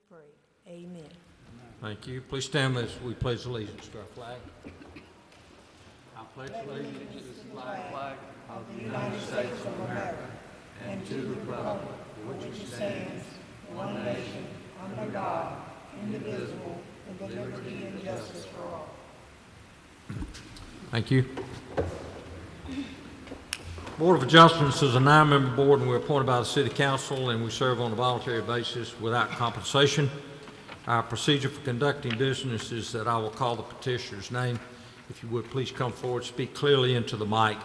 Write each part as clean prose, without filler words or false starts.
pray. Amen. Thank you. Please stand as we pledge allegiance to our flag. I pledge allegiance to the flag Of the United States of America and to the republic for which it stands, one nation, under God, indivisible, with liberty and justice for all. Thank you. Board of Adjustments is a 9-member board, and we're appointed by the City Council, and we serve on a voluntary basis without compensation. Our procedure for conducting business is that I will call the petitioner's name. If you would, please come forward, speak clearly into the mic,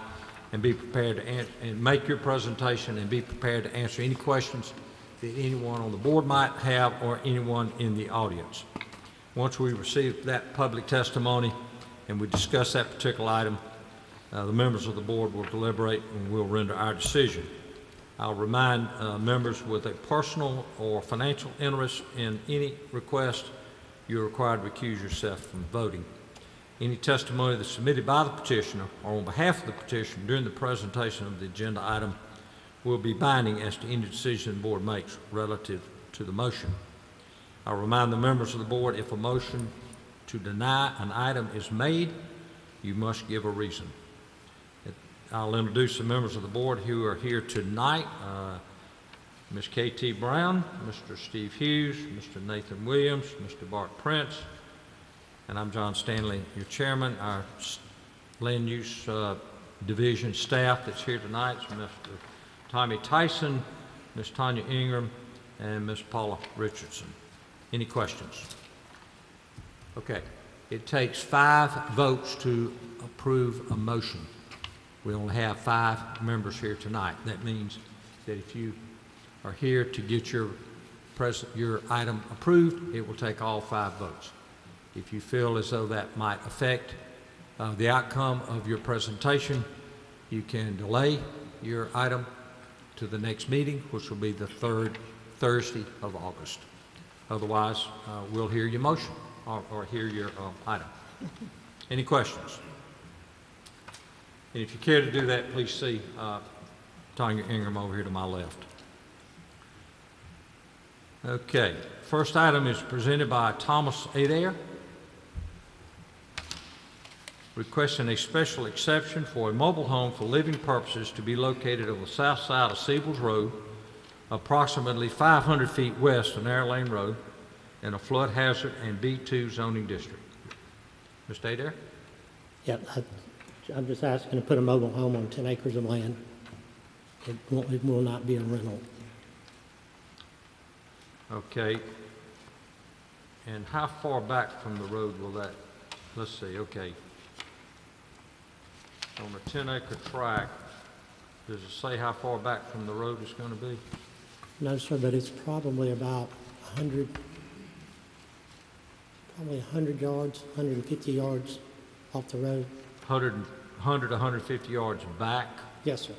and be prepared to and make your presentation, and be prepared to answer any questions that anyone on the board might have or anyone in the audience. Once we receive that public testimony and we discuss that particular item, the members of the board will deliberate and will render our decision. I'll remind members with a personal or financial interest in any request, you're required to recuse yourself from voting. Any testimony that's submitted by the petitioner or on behalf of the petitioner during the presentation of the agenda item will be binding as to any decision the board makes relative to the motion. I'll remind the members of the board, if a motion to deny an item is made, you must give a reason. I'll introduce the members of the board who are here tonight. Ms. K.T. Brown, Mr. Steve Hughes, Mr. Nathan Williams, Mr. Bart Prince, and I'm John Stanley, your chairman. Our land use division staff that's here tonight is Mr. Tommy Tyson, Ms. Tanya Ingram, and Ms. Paula Richardson. Any questions? Okay. It takes 5 votes to approve a motion. We only have 5 members here tonight. That means that if you are here to get your item approved, it will take all 5 votes. If you feel as though that might affect the outcome of your presentation, you can delay your item to the next meeting, which will be the 3rd Thursday of August. Otherwise, we'll hear your motion or hear your item. Any questions? And if you care to do that, please see Tanya Ingram over here to my left. Okay, first item is presented by Thomas Adair, requesting a special exception for a mobile home for living purposes to be located on the south side of Siebel's Road, approximately 500 feet west of Narrow Lane Road, in a flood hazard and B2 zoning district. Mr. Adair? Yeah, I'm just asking to put a mobile home on 10 acres of land. It will not be a rental. Okay. And how far back from the road will that, let's see, okay. On a 10-acre tract, does it say how far back from the road it's going to be? No, sir, but it's probably about 100 yards, 150 yards off the road. 100 to 150 yards back? Yes, sir.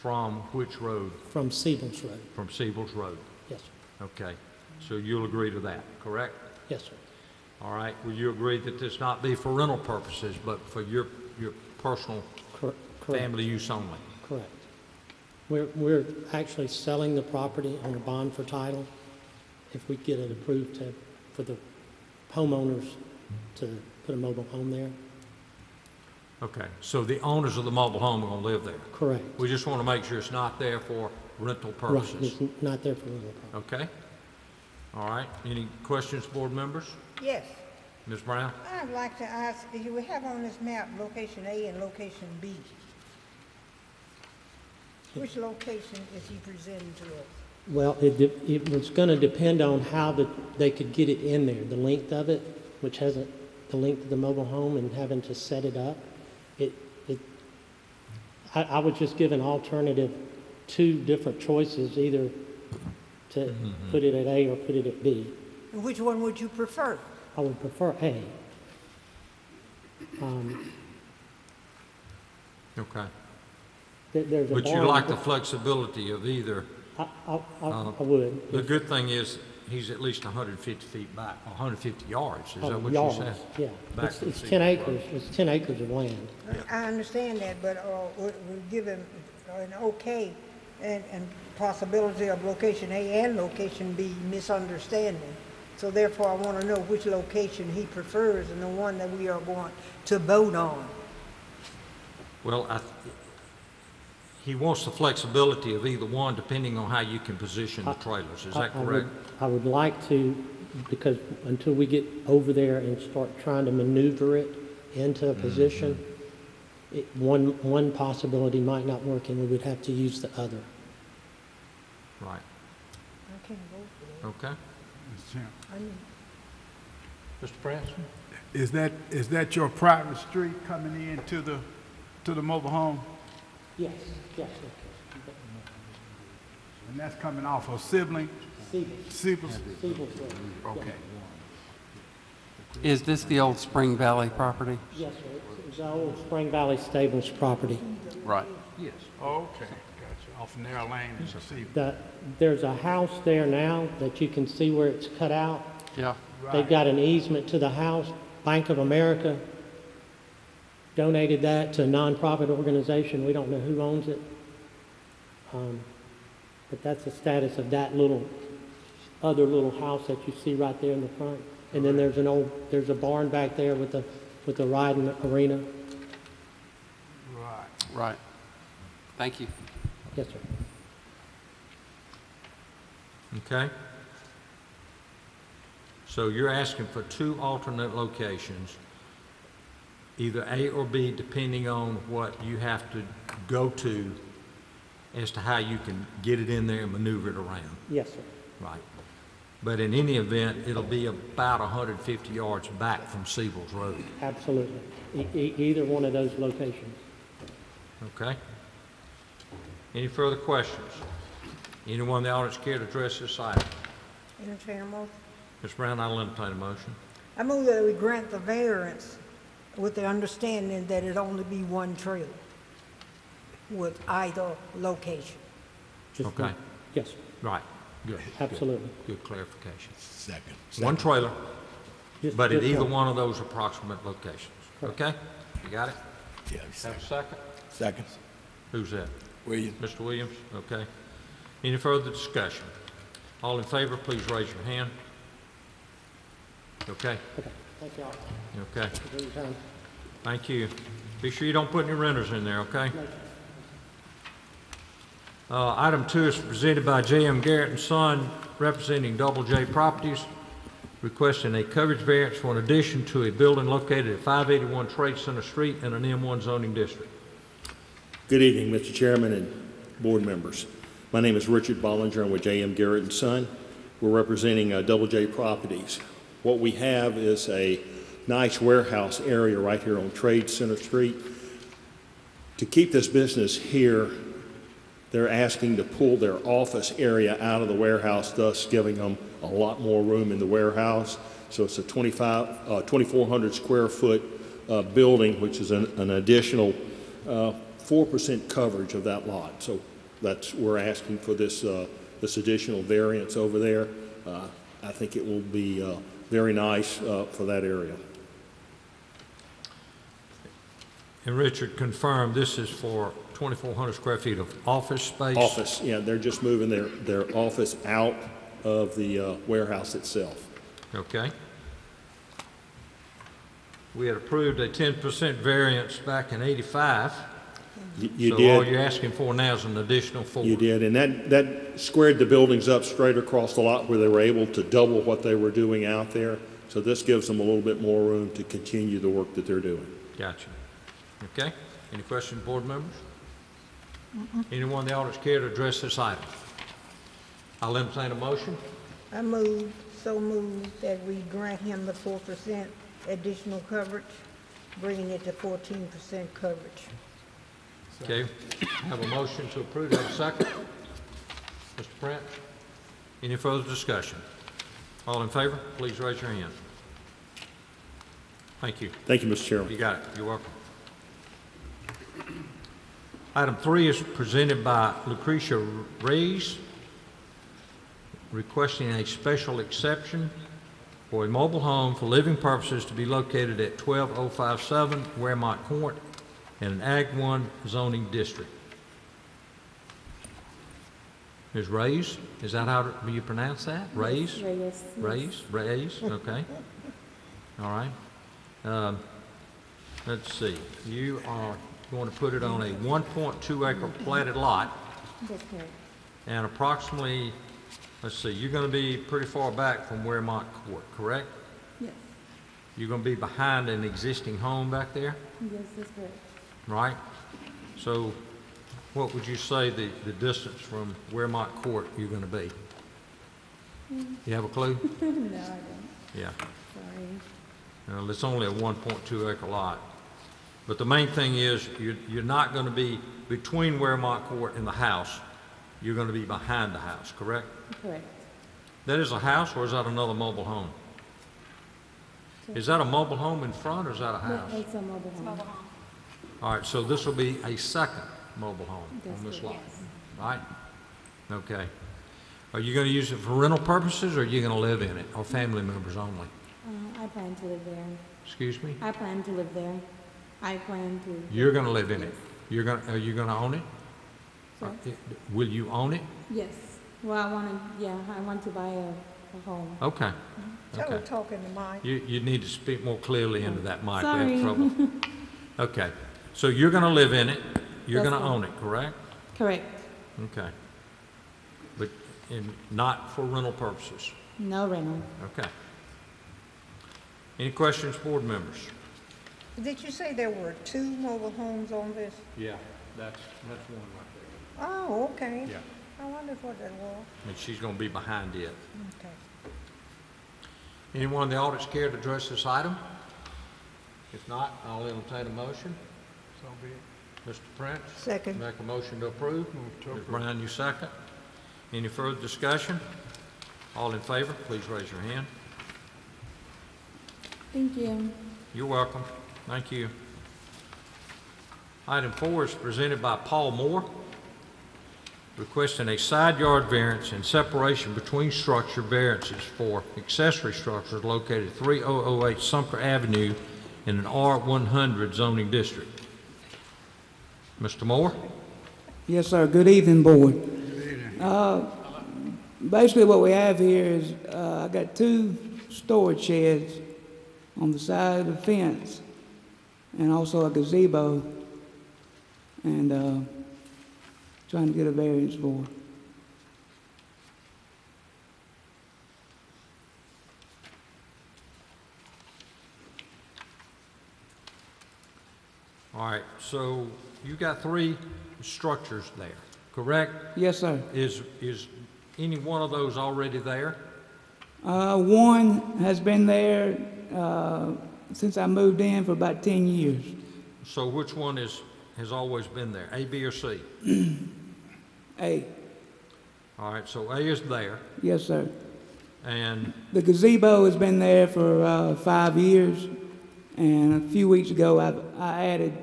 From which road? From Siebel's Road. From Siebel's Road. Yes, sir. Okay. So you'll agree to that, correct? Yes, sir. All right. Will you agree that this not be for rental purposes, but for your personal family use only? Correct. We're actually selling the property on a bond for title if we get it approved for the homeowners to put a mobile home there. Okay, so the owners of the mobile home are going to live there? Correct. We just want to make sure it's not there for rental purposes. Right, it's not there for rental purposes. Okay. All right. Any questions, board members? Yes. Ms. Brown? I'd like to ask, we have on this map location A and location B. Which location is he presenting to us? Well, it was going to depend on how they could get it in there, the length of it, which hasn't, the length of the mobile home and having to set it up. I was just given alternative 2 different choices, either to put it at A or put it at B. And which one would you prefer? I would prefer A. Okay. There's a But you barn- like the flexibility of either. I would. The good thing is he's at least 150 feet back, 150 yards. Is that what yards, you said? yeah. Back It's from 10 Siebel's acres. It's 10 acres of land. I understand that, but we'll give him an okay and possibility of location A and location B misunderstanding. So therefore, I want to know which location he prefers and the one that we are going to vote on. Well, he wants the flexibility of either one depending on how you can position the trailers. Is that correct? I would like to, because until we get over there and start trying to maneuver it into a position, one possibility might not work and we would have to use the other. Right. I can't vote for that. Okay. Mr. Chairman, I mean, Mr. Branson? is that your private street coming in to the mobile home? Yes, yes, And that's coming off of Sibling? Siebel's? Okay. Is this the old Spring Valley property? Yes, sir. It's the old Spring Valley Stables property. Right. Yes. Okay, gotcha. Off Narrow Lane and Siebel. There's a house there now that you can see where it's cut out. Yeah. They've got an easement to the house. Bank of America donated that to a nonprofit organization. We don't know who owns it. But that's the status of that other little house that you see right there in the front. And then there's a barn back there with the riding arena. Right. Right. Thank you. Yes, sir. Okay. So you're asking for two alternate locations, either A or B, depending on what you have to go to as to how you can get it in there and maneuver it around. Yes, sir. Right. But in any event, it'll be about 150 yards back from Siebel's Road. Absolutely. Either one of those locations. Okay? Any further questions? Anyone in the audience care to address this item? entertain a motion. Ms. Brown, I'll entertain a motion. I move that we grant the variance with the understanding that it only be one trailer with either location. Just Okay. one. Yes, sir. Right. Good. Absolutely. Good clarification. Second. One trailer, but at Just either one of those approximate locations. Correct. Okay? You got it? Yeah, Have a second. second? Second. Who's that? Williams. Mr. Williams? Okay. Any further discussion? All in favor, please raise your hand. Okay? Okay, thank y'all Okay. for your time. Thank you. Be sure you don't put any renters in there, okay? Item 2 is presented by J.M. Garrett and Son, representing Double J Properties, requesting a coverage variance for an addition to a building located at 581 Trade Center Street in an M1 zoning district. Good evening, Mr. Chairman and board members. My name is Richard Bollinger. I'm with J.M. Garrett and Son. We're representing Double J Properties. What we have is a nice warehouse area right here on Trade Center Street. To keep this business here, they're asking to pull their office area out of the warehouse, thus giving them a lot more room in the warehouse. So it's a 2,400 square foot building, which is an additional 4% coverage of that lot. So we're asking for this additional variance over there. I think it will be very nice for that area. And Richard confirmed this is for 2,400 square feet of office space? Office, yeah, they're just moving their office out of the warehouse itself. Okay. We had approved a 10% variance back in '85. You So did. all you're asking for now is an additional 4. You did, and that squared the buildings up straight across the lot where they were able to double what they were doing out there. So this gives them a little bit more room to continue the work that they're doing. Gotcha. Okay. Any questions, board members? Anyone in the audience care to address this item? I'll entertain a motion. I so move that we grant him the 4% additional coverage, bringing it to 14% coverage. Okay. Have a motion to approve. Have a second? Mr. Prince? Any further discussion? All in favor, please raise your hand. Thank you. Thank you, Mr. Chairman. You got it. You're welcome. Item 3 is presented by Lucretia Reyes, requesting a special exception for a mobile home for living purposes to be located at 12057 Waremont Court in an Ag 1 zoning district. Is Reyes? Is that how you pronounce that? Reyes? Reyes. Reyes? Reyes? Okay. All right. Let's see. You are going to put it on a 1.2 acre platted lot, That's correct. and approximately, let's see, you're going to be pretty far back from Waremont Court, correct? Yes. You're going to be behind an existing home back there, Yes, that's correct. right? So what would you say the distance from Waremont Court you're going to be? You have a clue? No, I don't. Yeah. Sorry. Well, it's only a 1.2 acre lot. But the main thing is you're not going to be between Waremont Court and the house. You're going to be behind the house, correct? Correct. That is a house, or is that another mobile home? Is that a mobile home in front, or is that a house? No, it's a mobile home. All right, so this will be a second mobile home That's on this correct, lot, yes. right? Okay. Are you going to use it for rental purposes, or are you going to live in it, or family members only? I plan to live there. Excuse me? I plan to live there. I plan to. You're going to live in it? Are you going to own it? Sorry? Will you own it? Yes. Well, I want to buy a home. Okay. Tell her Okay. talking to Mike. You need to speak more clearly into that mic. We Sorry. have trouble. Okay. So you're going to live in it. You're That's going to right. own it, correct? Correct. Okay. But not for rental purposes. No rental. Okay. Any questions, board members? Did you say there were 2 mobile homes on this? Yeah, that's one right Oh, okay. there. I wondered what that was. And she's going to be behind it. Okay. Anyone in the audience care to address this item? If not, I'll entertain a motion. So be it. Mr. Prince? Second. Make a motion to approve. Move to Ms. approve. Brown, you second. Any further discussion? All in favor, please raise your hand. Thank you. You're welcome. Thank you. Item 4 is presented by Paul Moore, requesting a side yard variance and separation between structure variances for accessory structures located at 3008 Sumter Avenue in an R100 zoning district. Mr. Moore? Yes, sir. Good evening, Board. Basically, what we have here is I got 2 storage sheds on the side of the fence and also a gazebo, and trying to get a variance for. All right, so you got 3 structures there, correct? Yes, sir. Is any one of those already there? One has been there since I moved in for about 10 years. So which one has always been there, A, B, or C? A. All right, so A is there, Yes, sir. and The gazebo has been there for 5 years, and a few weeks ago I added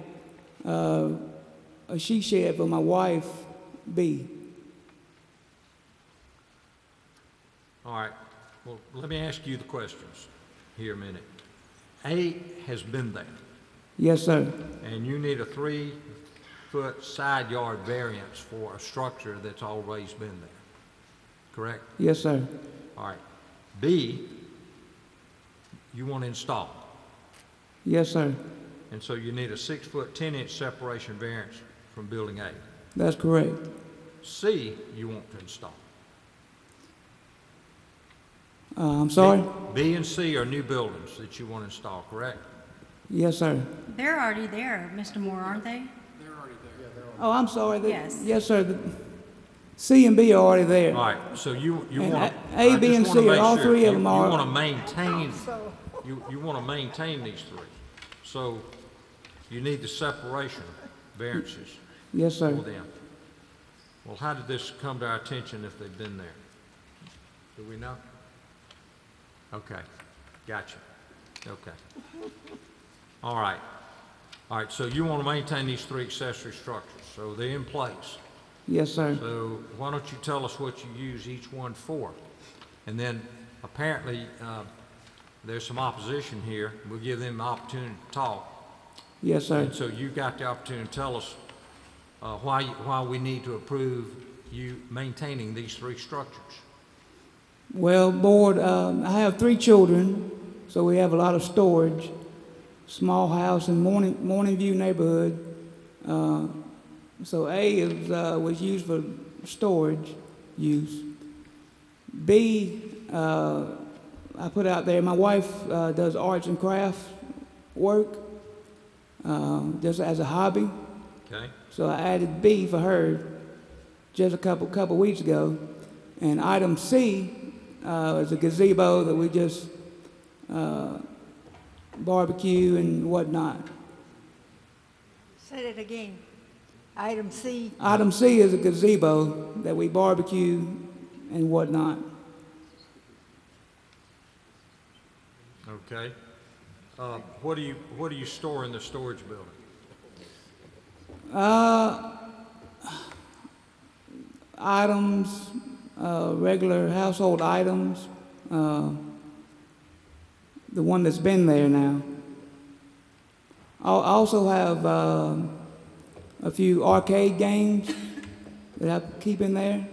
a she shed for my wife, B. all right, well, let me ask you the questions here a minute. A has been there, Yes, sir. and you need a 3-foot side yard variance for a structure that's always been there, correct? Yes, sir. All right. B, you want to install, Yes, sir. and so you need a 6-foot, 10-inch separation variance from building A. That's correct. C, you want to install. I'm sorry? B and C are new buildings that you want to install, correct? Yes, sir. They're already there, Mr. Moore, aren't they? Oh, I'm sorry. Yes. Yes, sir. C and B are already there. All right, so you And want A, B, and C, all 3 of them are. You want to maintain, you want to maintain these 3. So you need the separation variances Yes, for sir. them. Well, how did this come to our attention if they've been there? Do we know? Okay, gotcha. Okay. All right. All right, so you want to maintain these 3 accessory structures, so they're in place. Yes, sir. So why don't you tell us what you use each one for? And then apparently, there's some opposition here. We'll give them the opportunity to talk. Yes, sir. And so you've got the opportunity to tell us why we need to approve you maintaining these three structures? Well, board, I have 3 children, so we have a lot of storage. Small house in Morning View neighborhood. So A is, was used for storage use. B, I put out there, my wife does arts and crafts work just as a hobby. Okay, So I added B for her just a couple weeks ago. And item C is a gazebo that we just barbecue and whatnot. Say that again. Item C. Item C is a gazebo that we barbecue and whatnot. okay. What do you store in the storage building? Items, regular household items, the one that's been there now. I also have a few arcade games that I keep in there.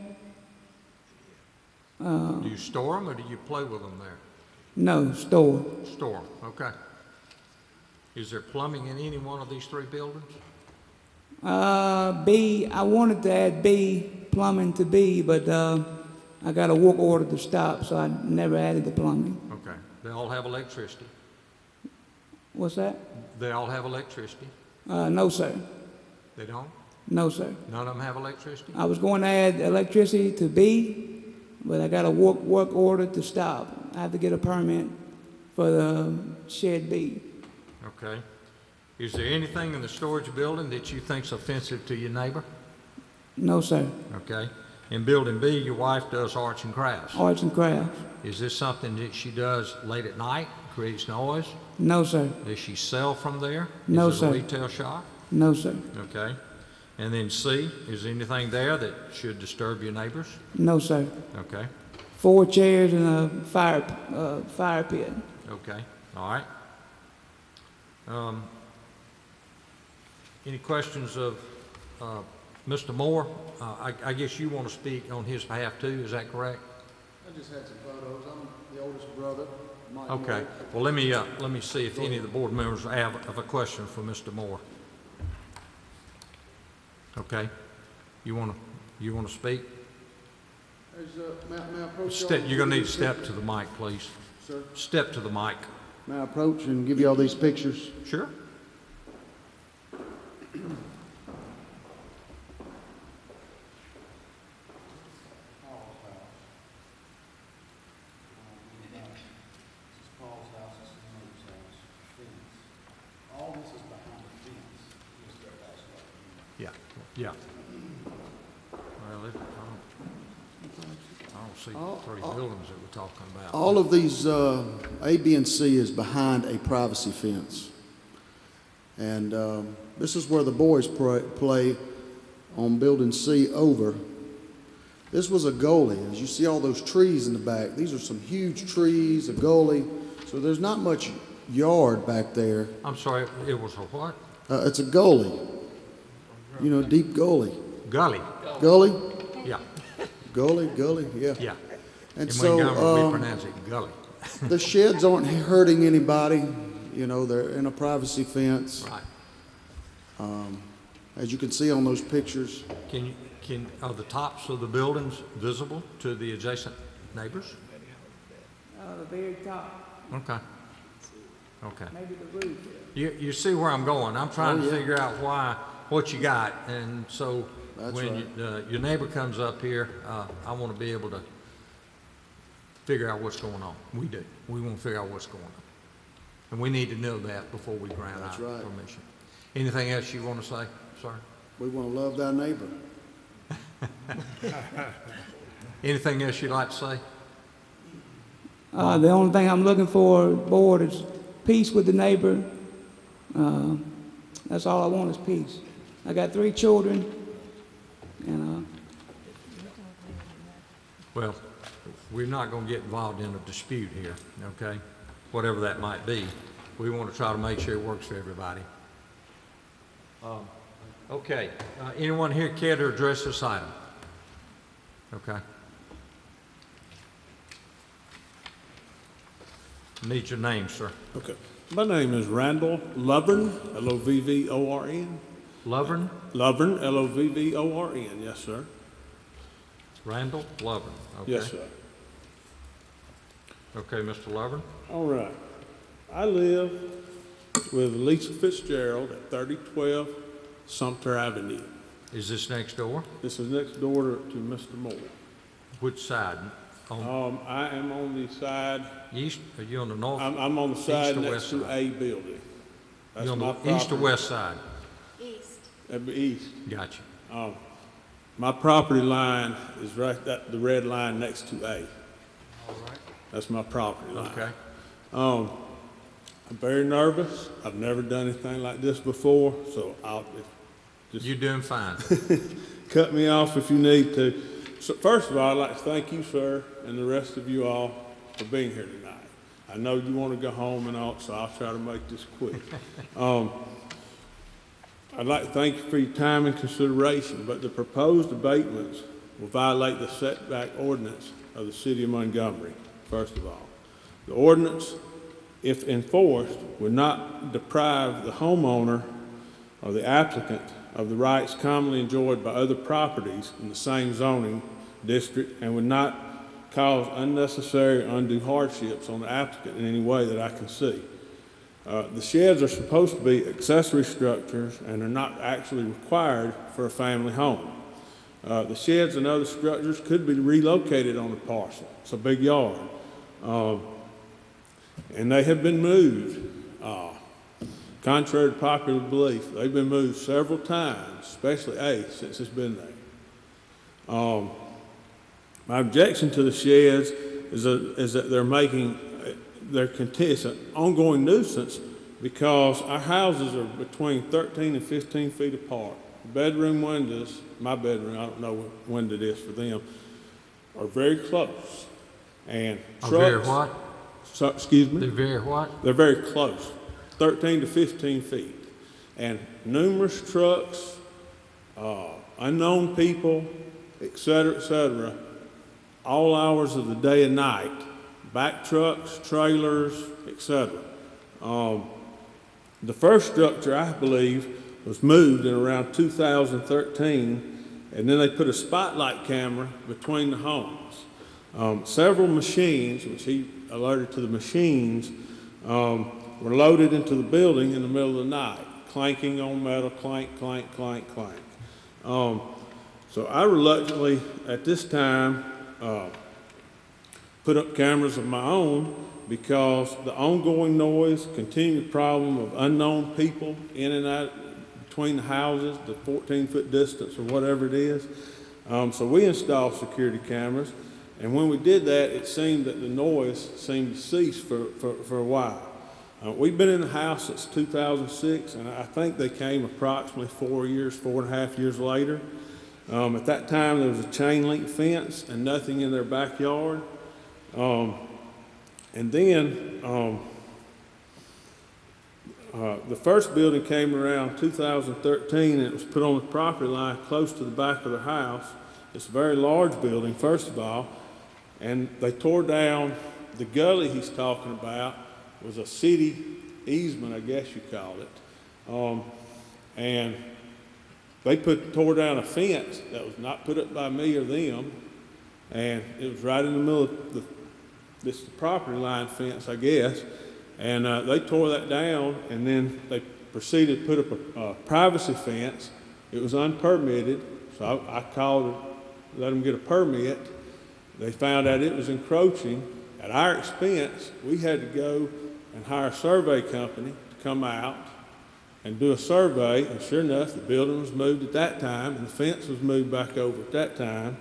Do you store them or do you play with them there? No, store. Store 'em, okay. Is there plumbing in any one of these 3 buildings? B, I wanted to add B, plumbing to B, but I got a work order to stop, so I never added the plumbing. Okay. They all have electricity? What's that? They all have electricity? No, sir. They don't? No, sir. None of them have electricity? I was going to add electricity to B, but I got a work order to stop. I have to get a permit for the shed B. Okay. Is there anything in the storage building that you think's offensive to your neighbor? No, sir. Okay. In building B, your wife does arts and crafts. Arts and crafts. Is this something that she does late at night, creates noise? No, sir. Does she sell from there? No, Is it sir. a retail shop? No, sir. Okay. And then C, is there anything there that should disturb your neighbors? No, sir. Okay. 4 chairs and a fire pit. Okay. All right. Any questions of Mr. Moore? I guess you want to speak on his behalf too, is that correct? I just had some photos. I'm the oldest brother. Mike Okay. Moore. Well, let me see if any of the board members have a question for Mr. Moore. Okay. You want to speak? May I approach y'all? You're going to need to step to the mic, please. Sir, Step to the mic. may I approach and give you all these pictures? Sure. All this is behind the fence. Just their backyard. Yeah. Yeah. Well, I don't see 3 buildings that we're talking about. All of these, A, B, and C is behind a privacy fence. And this is where the boys play on building C over. This was a goalie. As you see all those trees in the back, these are some huge trees, a goalie. So there's not much yard back there. I'm sorry, it was a what? It's a goalie. You know, deep goalie. Gully. Gully? Yeah. Gully, yeah. Yeah. And In so Montgomery, we pronounce it gully. the sheds aren't hurting anybody. You know, they're in a privacy fence. Right. As you can see on those pictures, Are the tops of the buildings visible to the adjacent neighbors? The very top, Okay. Okay. maybe the roof. You see where I'm going. I'm trying Oh, to yeah. figure out what you got. And so That's when right. your neighbor comes up here, I want to be able to figure out what's going on. We do. We want to figure out what's going on. And we need to know that before we grant That's our right. permission. Anything else you want to say, sir? we want to love thy neighbor. Anything else you'd like to say? The only thing I'm looking for, board, is peace with the neighbor. That's all I want is peace. I got 3 children, and Well, we're not going to get involved in a dispute here, okay? Whatever that might be. We want to try to make sure it works for everybody. Okay. Anyone here care to address this item? Okay. Need your name, sir. Okay. My name is Randall Lovern, Lovvorn. Lovern? Lovern, Lovvorn, yes, sir. Randall Lovern. Okay. Yes, sir. Okay, Mr. Lovern. All right. I live with Lisa Fitzgerald at 3012 Sumter Avenue. Is this next door? This is next door to Mr. Moore. Which side? On I am on the side, east? Are you on the north? I'm on the side East or next west to side? a building. That's You on my the east or property. west side? That'd be east. Gotcha. My property line is right at the red line next to A. All right. That's my property line. Okay. I'm very nervous. I've never done anything like this before, so just You're doing fine. cut me off if you need to. So first of all, I'd like to thank you, sir, and the rest of you all for being here tonight. I know you want to go home and all, so I'll try to make this quick. I'd like to thank you for your time and consideration, but the proposed abatements will violate the setback ordinance of the city of Montgomery, first of all. The ordinance, if enforced, would not deprive the homeowner or the applicant of the rights commonly enjoyed by other properties in the same zoning district and would not cause unnecessary or undue hardships on the applicant in any way that I can see. The sheds are supposed to be accessory structures and are not actually required for a family home. The sheds and other structures could be relocated on the parcel. It's a big yard. And they have been moved. Contrary to popular belief, they've been moved several times, especially A, since it's been there. My objection to the sheds is that they're making, it's an ongoing nuisance because our houses are between 13 and 15 feet apart. Bedroom windows, my bedroom, I don't know what window it is for them, are very close. And trucks. Very what? So, excuse me? They're very what? They're very close, 13 to 15 feet. And numerous trucks, unknown people, et cetera, all hours of the day and night, back trucks, trailers, et cetera. The first structure, I believe, was moved in around 2013, and then they put a spotlight camera between the homes. Several machines, which he alerted to the machines, were loaded into the building in the middle of the night, clanking on metal, clank, clank, clank, clank. So I reluctantly, at this time, put up cameras of my own because the ongoing noise, continued problem of unknown people in and out between the houses, the 14-foot distance or whatever it is. So we installed security cameras, and when we did that, it seemed that the noise seemed to cease for a while. We've been in the house since 2006, and I think they came approximately 4.5 years later. At that time, there was a chain link fence and nothing in their backyard. And then the first building came around 2013, and it was put on the property line close to the back of the house. It's a very large building, first of all, and they tore down the gully he's talking about. Was a city easement, I guess you call it, and they tore down a fence that was not put up by me or them, and it was right in the middle of the property line fence, I guess, and they tore that down, and then they proceeded to put up a privacy fence. It was unpermitted, so I called to let them get a permit. They found out it was encroaching. At our expense, we had to go and hire a survey company to come out and do a survey, and sure enough, the building was moved at that time, and the fence was moved back over at that time.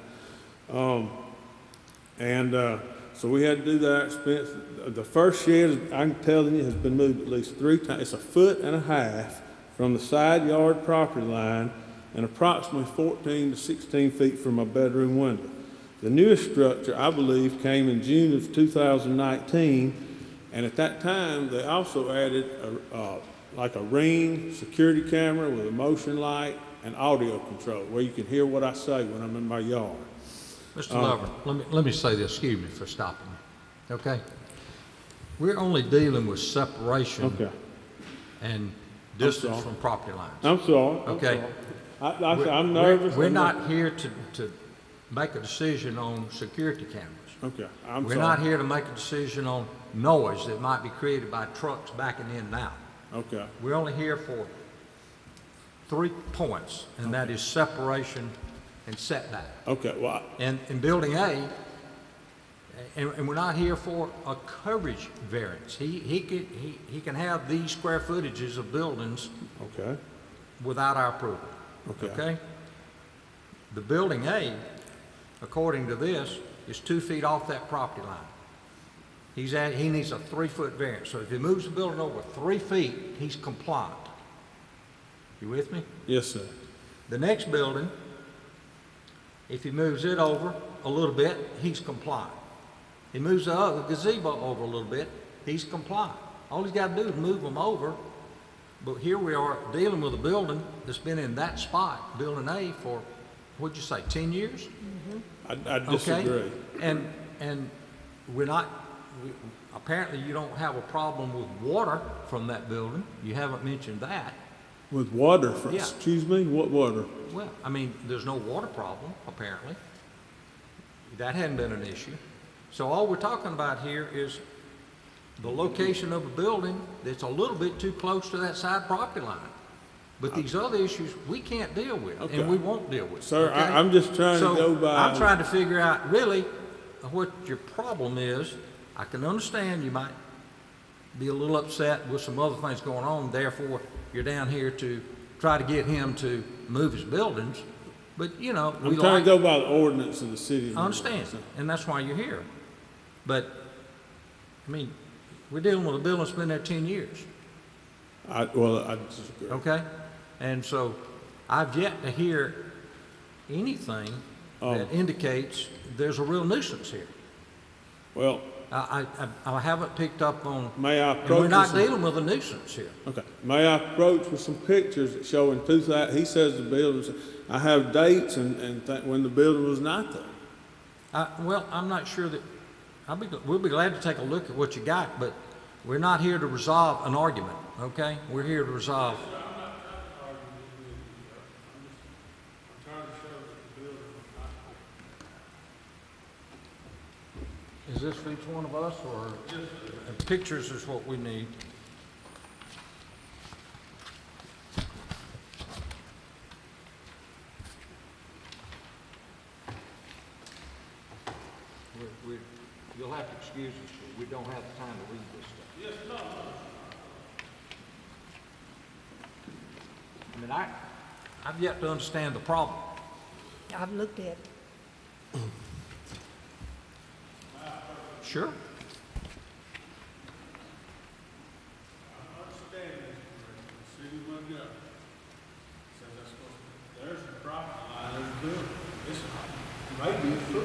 So we had to do that at our expense. The first shed, I'm telling you, has been moved at least 3 times. It's 1.5 feet from the side yard property line and approximately 14 to 16 feet from my bedroom window. The newest structure, I believe, came in June of 2019, and at that time, they also added like a Ring security camera with a motion light and audio control, where you can hear what I say when I'm in my yard. Mr. Lover, let me say this, excuse me for stopping you, okay? We're only dealing with separation Okay. and distance sorry. from property lines. I'm sorry. Okay. I'm nervous. We're not here to make a decision on security cameras. Okay, We're not here to make a decision on noise that might be created by trucks backing in and out. Okay, We're only here for 3 points, and that is separation and setback. okay, well, And in building A, and we're not here for a coverage variance. He can have these square footages of buildings okay, without our approval. okay. The building A, according to this, is 2 feet off that property line. He needs a 3-foot variance. So if he moves the building over 3 feet, he's compliant. You with me? Yes, sir. The next building, if he moves it over a little bit, he's compliant. He moves the other gazebo over a little bit, he's compliant. All he's got to do is move them over. But here we are dealing with a building that's been in that spot, building A, for, what'd you say, 10 years? I disagree. Okay? And we're not, apparently you don't have a problem with water from that building. You haven't mentioned that. With water, Yeah. excuse me, what water? Well, I mean, there's no water problem, apparently. That hadn't been an issue. So all we're talking about here is the location of a building that's a little bit too close to that side property line. But these other issues, we can't deal with, Okay. and we won't deal with. Sir, okay? I'm just trying to go by. I'm trying to figure out really what your problem is. I can understand you might be a little upset with some other things going on, therefore you're down here to try to get him to move his buildings. But, you know, I'm trying to go by the ordinance of the city. I understand, and that's why you're here. But, I mean, we're dealing with a building that's been there 10 years, I disagree. okay? And so I've yet to hear anything that indicates there's a real nuisance here. Well, I haven't picked up on, may I and approach? we're not with some- dealing with a nuisance here. Okay, may I approach with some pictures showing 2000, he says the buildings, I have dates and when the building was not there. Well, I'm not sure that, we'll be glad to take a look at what you got, but we're not here to resolve an argument, okay? We're here to resolve. Is this for each one of us, or pictures is what we need? You'll have to excuse us, we don't have the time to read this stuff. Yes, no. I mean, I've yet to understand the problem. I've looked at it. Sure. There's the property line of the building. This might be a foot,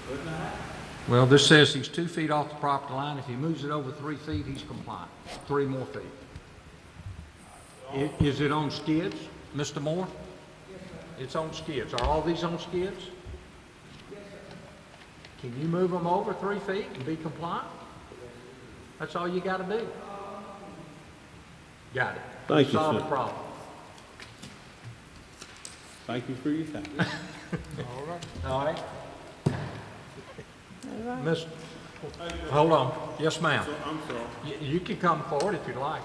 foot and a half. Well, this says he's 2 feet off the property line. If he moves it over 3 feet, he's compliant. 3 more feet. Is it on skids, Mr. Moore? Yes, sir. It's on skids. Are all these on skids? Yes, sir. Can you move them over 3 feet and be compliant? That's all you got to do. Got it. Thank you, Solve sir. the problem. Thank you for your time. All right. Miss, hold on. Yes, ma'am. I'm sorry. You can come forward if you'd like.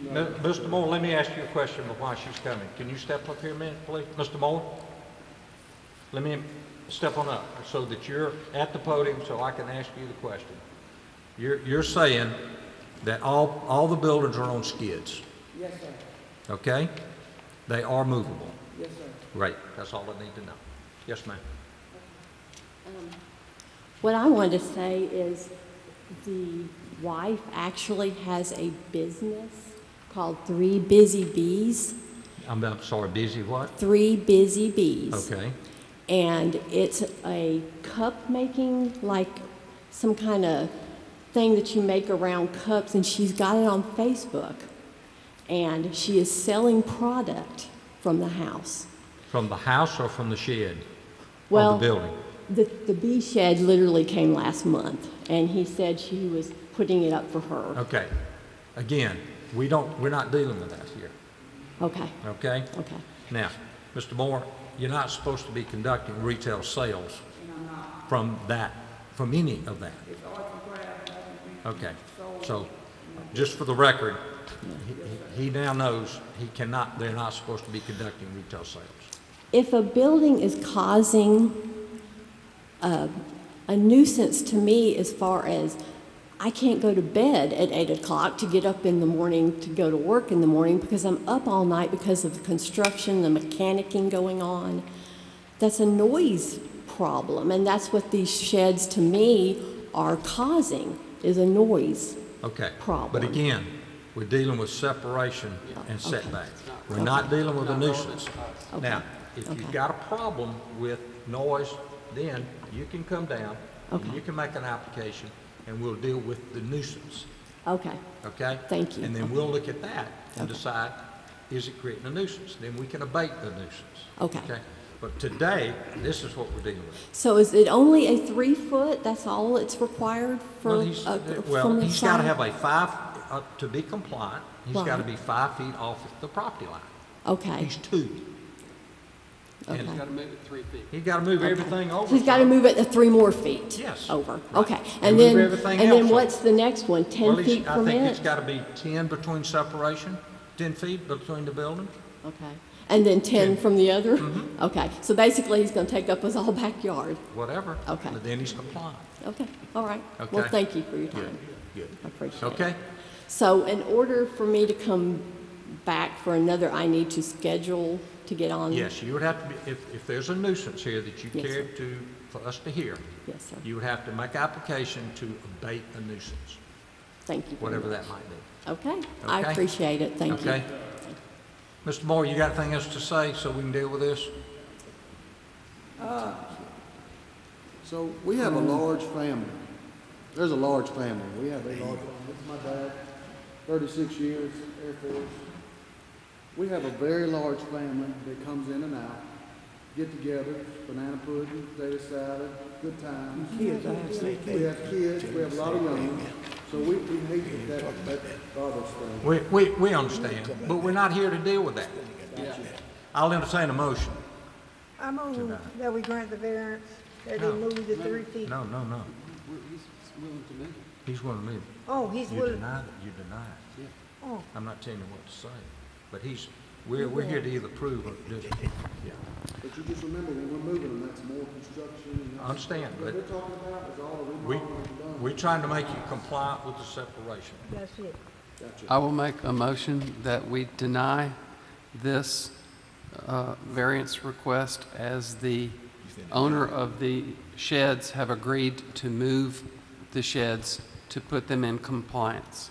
Mr. Moore, let me ask you a question while she's coming. Can you step up here a minute, please? Mr. Moore? Let me step on up so that you're at the podium so I can ask you the question. You're saying that all the buildings are on skids, Yes, sir. okay? They are movable. Yes, sir. Great. That's all I need to know. Yes, ma'am. What I wanted to say is the wife actually has a business called 3 Busy Bees. I'm sorry, busy what? 3 Busy Bees. Okay. And it's a cup making, like some kind of thing that you make around cups, and she's got it on Facebook. And she is selling product from the house. From the house or from the shed? Well, of the building? The bee shed literally came last month, and he said she was putting it up for her. Okay. Again, we're not dealing with that here, Okay, okay? okay. Now, Mr. Moore, you're not supposed to be conducting retail sales from any of that. Okay, so just for the record, he now knows they're not supposed to be conducting retail sales. If a building is causing a nuisance to me as far as I can't go to bed at 8 o'clock to get up in the morning to go to work in the morning because I'm up all night because of the construction, the mechanicking going on, that's a noise problem. And that's what these sheds to me are causing, is a noise problem. But again, we're dealing with separation and setback. We're not dealing with a nuisance. Now, if you've got a problem with noise, then you can come down, and you can make an application, and we'll deal with the nuisance, Okay, okay? Thank you. And then we'll look at that and decide, is it creating a nuisance? Then we can abate the nuisance. Okay. But today, this is what we're dealing with. So is it only a 3-foot, that's all it's required for, Well, from the he's got to side? have a 5, to be compliant, he's got to Right. be 5 feet off the property line. Okay, He's 2. okay. Got to move it 3 feet. He's got to move everything over. So he's got to move it 3 more feet? Yes. Over, Right. okay. And move everything else over. what's the next one, 10 Well, feet I from think it? it's got to be 10 between separation, 10 feet between the buildings. Okay, and then 10 from the other? Mm-hmm. Okay, so basically he's going to take up his whole backyard? Whatever. Okay. But then he's compliant. Okay, all right. Well, Okay. thank you for your time. Good. I appreciate it. Okay? So in order for me to come back for another, I need to schedule to get on? Yes, you would have to be, if there's a nuisance here that you Yes, sir. cared to, for us to hear, Yes, sir. you would have to make application to abate a nuisance, Thank you very whatever much. that might be. Okay, I Okay. appreciate it. Thank you. Okay? Mr. Moore, you got anything else to say so we can deal with this? So we have a large family. There's a large family. We have a large family. This is my dad, 36 years, Air Force. We have a very large family that comes in and out, get together, banana pudding, potato salad, good times. Kids, I have 6 We have kids, we have a lot of young ones. So we hate that bothers thing. We understand, but we're not here to deal with that. I'll entertain a motion. I move that we grant the variance, that No. they move the 3 feet. No. He's willing to move it. He's going to move it. Oh, he's You willing. deny it, you deny it. Oh, I'm not telling you what to say, but we're here to either prove or disapprove. Yeah. But you just remember, when we're moving them, that's more construction. And I understand, What but we're talking about is all the we, remodeling done. we're trying to make you compliant with the separation. that's it. Gotcha. I will make a motion that we deny this variance request as the owner of the sheds have agreed to move the sheds to put them in compliance.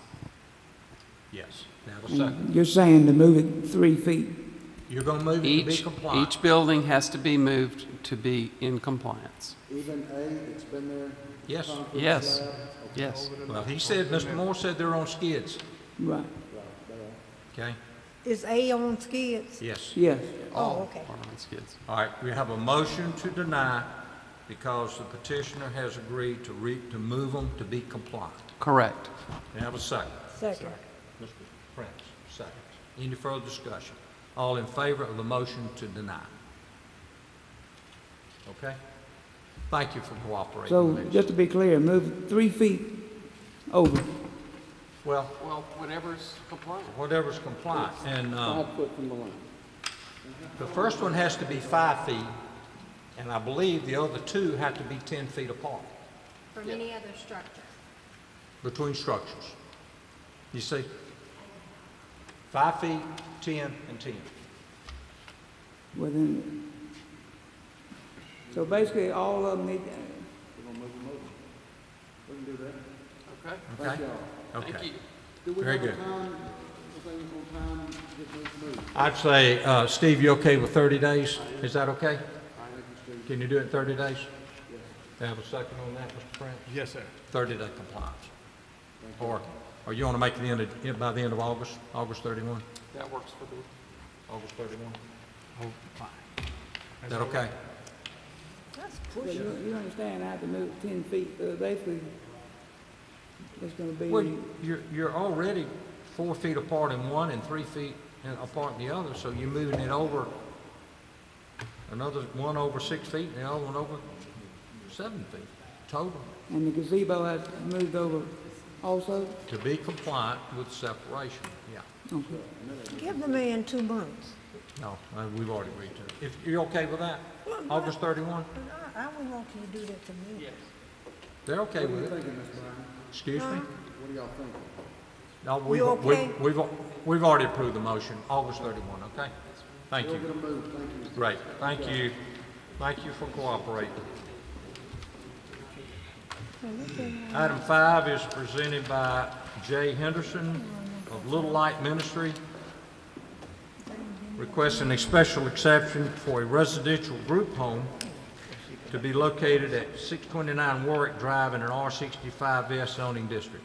Yes. Now, the second, You're saying to move it 3 feet. you're going to move it to be Each compliant. building has to be moved to be in compliance. Even A, it's been there. Yes. concrete Yes. slab. Yes. Well, he said, Mr. Moore said they're on skids, Right. okay? Is A on skids? Yes. Yes. Oh, okay. Are on skids. All right, we have a motion to deny because the petitioner has agreed to move them to be compliant. Correct. We have a second. Second. Mr. Prince, second. Any further discussion? All in favor of the motion to deny? Okay? Thank you for cooperating So with just us. to be clear, move it 3 feet over. Well, Whatever's compliant. whatever's compliant, and, 5 foot from the line. the first one has to be 5 feet, and I believe the other two have to be 10 feet apart From any other structure. between structures. You see? 5 feet, 10, and 10. Well, then, so basically, all of them need, We're gonna move them over. We can do that. Okay. Okay? Thank y'all. Okay. Thank you. Do we Very have a good. time, things on time, get those moved? I'd say, Steve, you okay with 30 days? Is that okay? Can you do it in 30 days? Yes. Have a second on that, Mr. Prince? Yes, sir. 30-day compliance. Or you want to make it by the end of August, August 31? That works for me. August 31? Oh, fine. Is that okay? That's So pushing. you understand, I have to move 10 feet, so basically, it's gonna be. Well, you're already 4 feet apart in one and 3 feet apart in the other, so you're moving it over, another one over 6 feet and the other one over 7 feet total, And the gazebo has moved over also? to be compliant with separation, yeah. Okay. Give the man 2 months. No, we've already agreed to it. If you're okay with that, August 31? But I wouldn't want you to do that to me. They're okay with it. Excuse me? What do y'all think? No, You okay? we've already approved the motion, August 31, okay? Thank We're gonna you. move, thank you. Great, thank you. Thank you for cooperating. Item 5 is presented by Jay Henderson of Little Light Ministry, requesting a special exception for a residential group home to be located at 629 Warwick Drive in an R65S zoning district.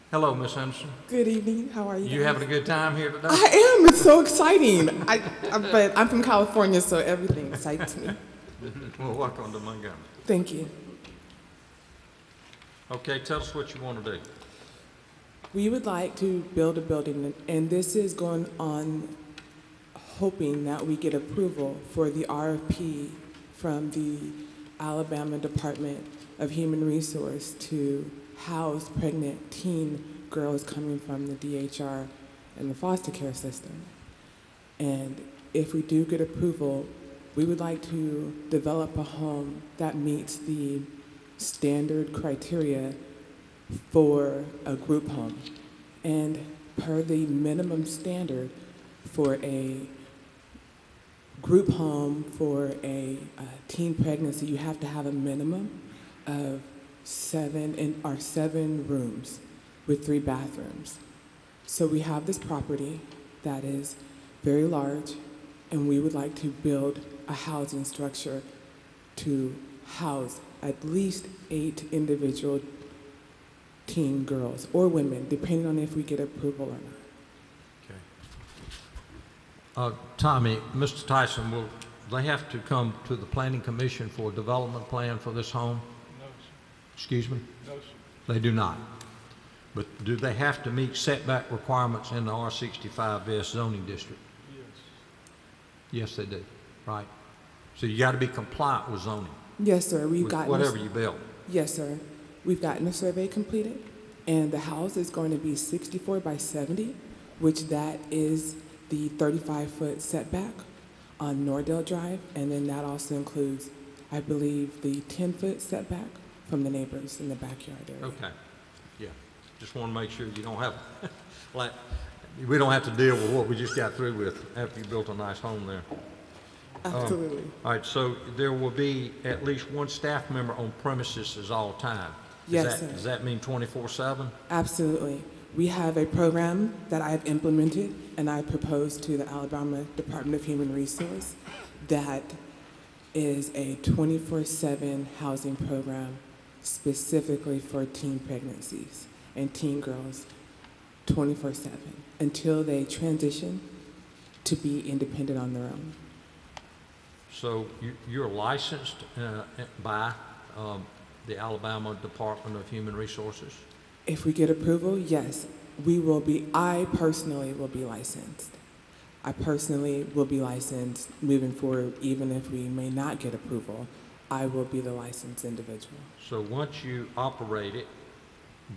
Hello, Ms. Henderson. Good evening. How are you? You having a good time here today? I am. It's so exciting. But I'm from California, so everything excites me. Well, welcome to Montgomery. Thank you. Okay, tell us what you want to do. We would like to build a building, and this is going on hoping that we get approval for the RFP from the Alabama Department of Human Resource to house pregnant teen girls coming from the DHR and the foster care system. And if we do get approval, we would like to develop a home that meets the standard criteria for a group home. And per the minimum standard for a group home for a teen pregnancy, you have to have a minimum of 7 rooms with 3 bathrooms. So we have this property that is very large, and we would like to build a housing structure to house at least 8 individual teen girls or women, depending on if we get approval or not. Tommy, Mr. Tyson, will they have to come to the Planning Commission for a development plan for this home? No, sir. Excuse me? No, sir. They do not. But do they have to meet setback requirements in the R65S zoning district? Yes. Yes, they do, right? So you got to be compliant with zoning, Yes, sir. with whatever you build. Yes, sir. We've gotten a survey completed, and the house is going to be 64 by 70, which that is the 35-foot setback on Nordale Drive, and then that also includes, I believe, the 10-foot setback from the neighbors in the backyard area. Okay, yeah. Just want to make sure you don't have, like, we don't have to deal with what we just got through with after you built a nice home there. Absolutely. All right, so there will be at least one staff member on premises at all time. Yes, sir. Does that mean 24/7? Absolutely. We have a program that I've implemented and I proposed to the Alabama Department of Human Resource that is a 24/7 housing program specifically for teen pregnancies and teen girls 24/7 until they transition to be independent on their own. So you're licensed by the Alabama Department of Human Resources? If we get approval, yes, I personally will be licensed. I personally will be licensed moving forward, even if we may not get approval. I will be the licensed individual. So once you operate it,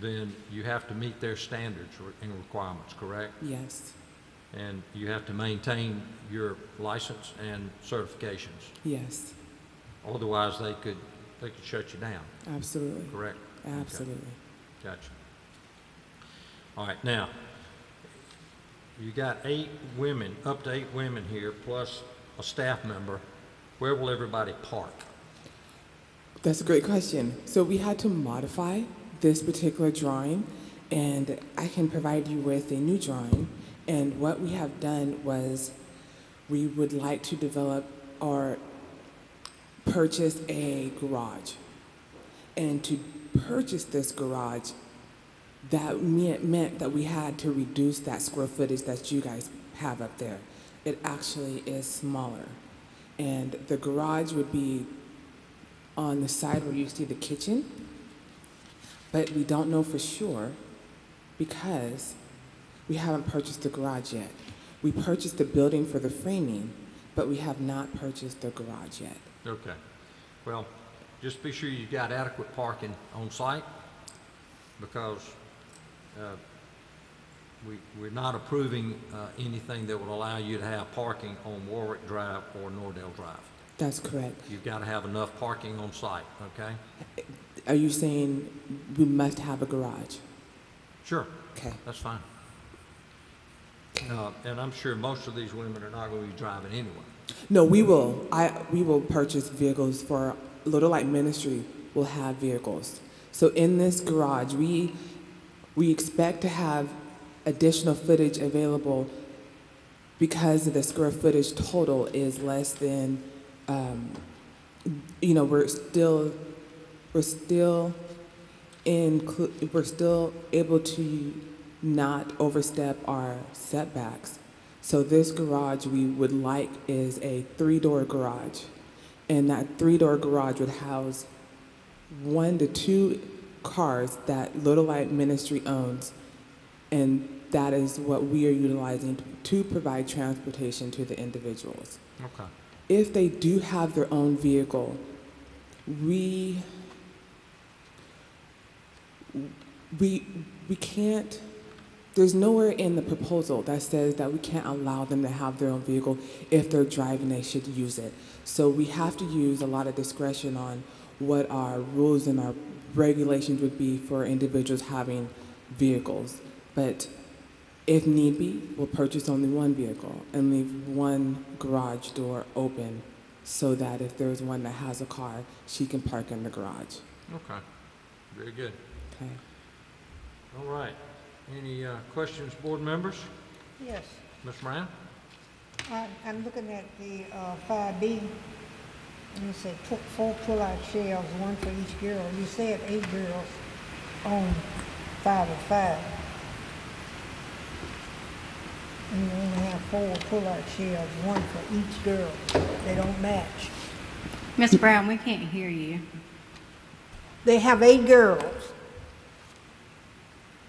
then you have to meet their standards and requirements, correct? Yes, And you have to maintain your license and certifications. yes, Otherwise, they could shut you down, absolutely, correct? absolutely. Okay, gotcha. All right, now, you got 8 women, up to 8 women here, plus a staff member. Where will everybody park? That's a great question. So we had to modify this particular drawing, and I can provide you with a new drawing. And what we have done was we would like to develop or purchase a garage. And to purchase this garage, that meant that we had to reduce that square footage that you guys have up there. It actually is smaller. and the garage would be on the side where you see the kitchen, but we don't know for sure because we haven't purchased the garage yet. We purchased the building for the framing, but we have not purchased the garage yet. Okay. Well, just be sure you've got adequate parking on site, because we're not approving anything that would allow you to have parking on Warwick Drive or Nordell Drive. That's correct. You've got to have enough parking on site, okay? Are you saying we must have a garage? Sure. Okay. That's fine. And I'm sure most of these women are not going to be driving anyway. No, we will. We will purchase vehicles for Little Light Ministry. Will have vehicles. So in this garage, we expect to have additional footage available because the square footage total is less than. We're still able to not overstep our setbacks. So this garage we would like is a 3-door garage. And that 3-door garage would house 1 to 2 cars that Little Light Ministry owns. And that is what we are utilizing to provide transportation to the individuals. Okay. If they do have their own vehicle, we can't. There's nowhere in the proposal that says that we can't allow them to have their own vehicle. If they're driving, they should use it. So we have to use a lot of discretion on what our rules and our regulations would be for individuals having vehicles. But if need be, we'll purchase only one vehicle and leave one garage door open so that if there's one that has a car, she can park in the garage. Okay. Very good. Okay. All right. Any questions, board members? Yes. Ms. Brown? I'm looking at the 5B, and you said 4 pull-out shelves, 1 for each girl. You said 8 girls on 505. And you only have 4 pull-out shelves, 1 for each girl. They don't match. Ms. Brown, we can't hear you. They have 8 girls,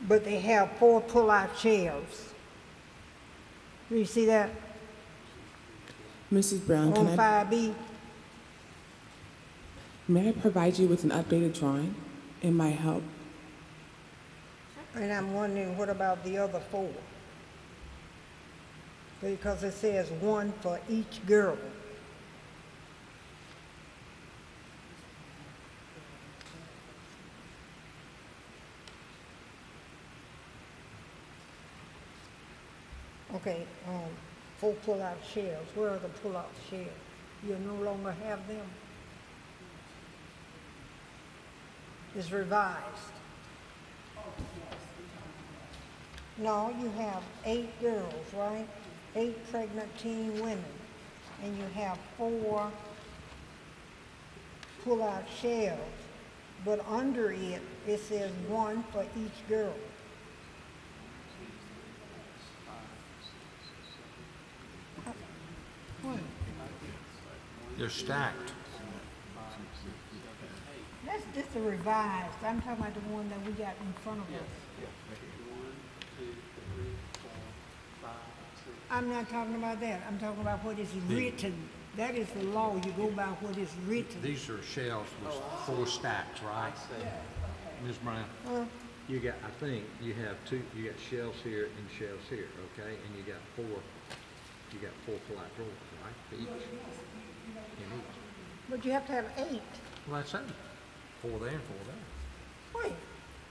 but they have 4 pull-out shelves. Do you see that? Mrs. Brown, On 5B? May I provide you with an updated drawing? It might help. And I'm wondering, what about the other 4? Because it says 1 for each girl. Okay, 4 pull-out shelves. Where are the pull-out shelves? You no longer have them? It's revised. No, you have 8 girls, right? 8 pregnant teen women. And you have 4 pull-out shelves. But under it, it says 1 for each girl. They're stacked. That's just a revised. I'm talking about the one that we got in front of us. I'm not talking about that. I'm talking about what is written. That is the law. You go by what is written. These are shelves with 4 stacks, right? Ms. Brown? You got, I think you have 2, you got shelves here and shelves here, okay? And you got 4 pull-out drawers, right? For each. In each. But you have to have 8. Well, that's 8. 4 there and 4 there. Wait,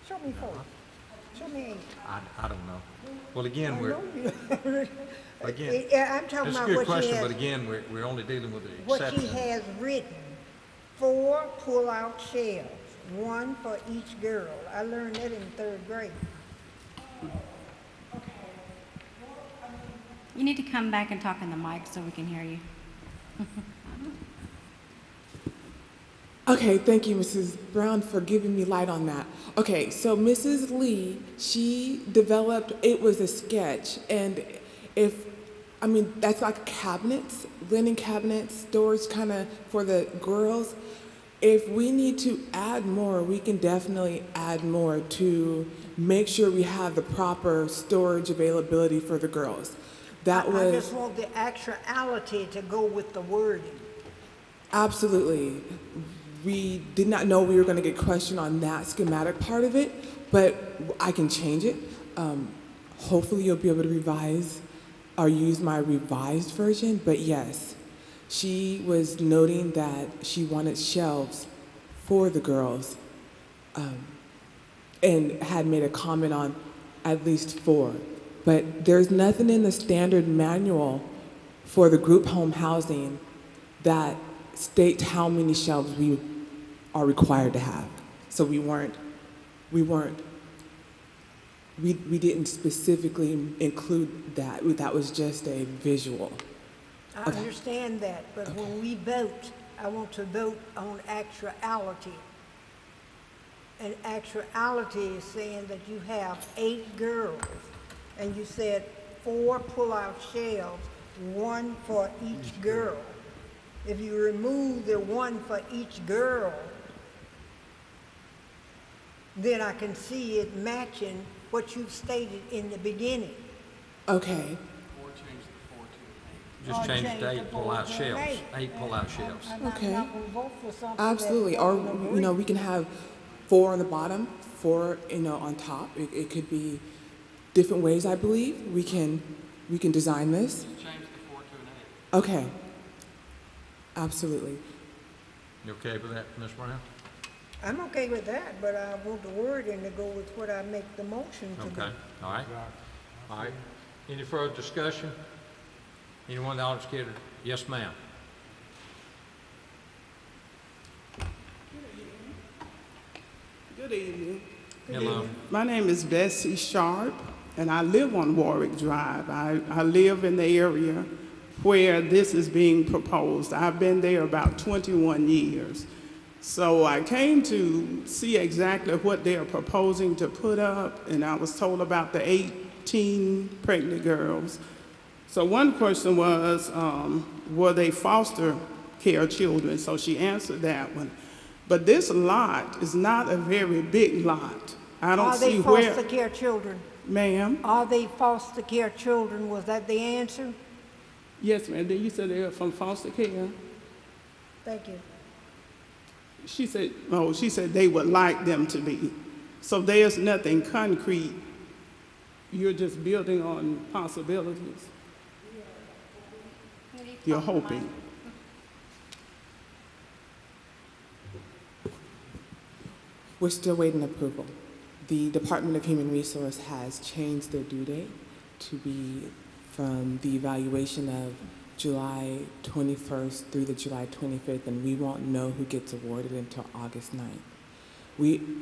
show me 4. Show me 8. I don't know. Well, again, I'm talking it's about a good what question, she has, but again, we're only dealing with the what exception. she has written. 4 pull-out shelves, 1 for each girl. I learned that in 3rd grade. You need to come back and talk in the mic so we can hear you. Okay, thank you, Mrs. Brown, for giving me light on that. Okay, so Mrs. Lee, she developed, it was a sketch, and if I mean, that's like cabinets, linen cabinets, storage kind of for the girls. If we need to add more, we can definitely add more to make sure we have the proper storage availability for the girls. That I was just want the actuality to go with the wording. absolutely. We did not know we were going to get questioned on that schematic part of it, but I can change it. Hopefully you'll be able to revise or use my revised version, but yes, she was noting that she wanted shelves for the girls and had made a comment on at least 4. But there's nothing in the standard manual for the group home housing that states how many shelves we are required to have. So we didn't specifically include that. That was just a visual. I understand that, but when we vote, I want to vote on actuality. And actuality is saying that you have 8 girls, and you said 4 pull-out shelves, 1 for each girl. If you remove the 1 for each girl, then I can see it matching what you stated in the beginning. Okay. Just change it to 8 pull-out shelves, 8 pull-out shelves. Okay. I'm not gonna vote for something Absolutely. that Or, doesn't agree. we can have 4 on the bottom, 4, on top. It could be different ways, I believe. We can design this. Change the 4 to an 8. Okay. Absolutely. You okay with that, Ms. Brown? I'm okay with that, but I want the wording to go with what I make the motion to do. Okay, all right. All right. Any further discussion? Anyone in the audience care to? Yes, ma'am. Good evening. Hello. My name is Bessie Sharp, and I live on Warwick Drive. I live in the area where this is being proposed. I've been there about 21 years. So I came to see exactly what they're proposing to put up, and I was told about the 18 pregnant girls. So one question was, were they foster care children? So she answered that one. But this lot is not a very big lot. I don't see where. Are they foster care children? Ma'am? Are they foster care children? Was that the answer? Yes, ma'am. Then you said they were from foster care? Thank you. She said they would like them to be. So there's nothing concrete. You're just building on possibilities. You're hoping. We're still waiting approval. The Department of Human Resource has changed their due date to be from the evaluation of July 21st through the July 25th, and we won't know who gets awarded until August 9th.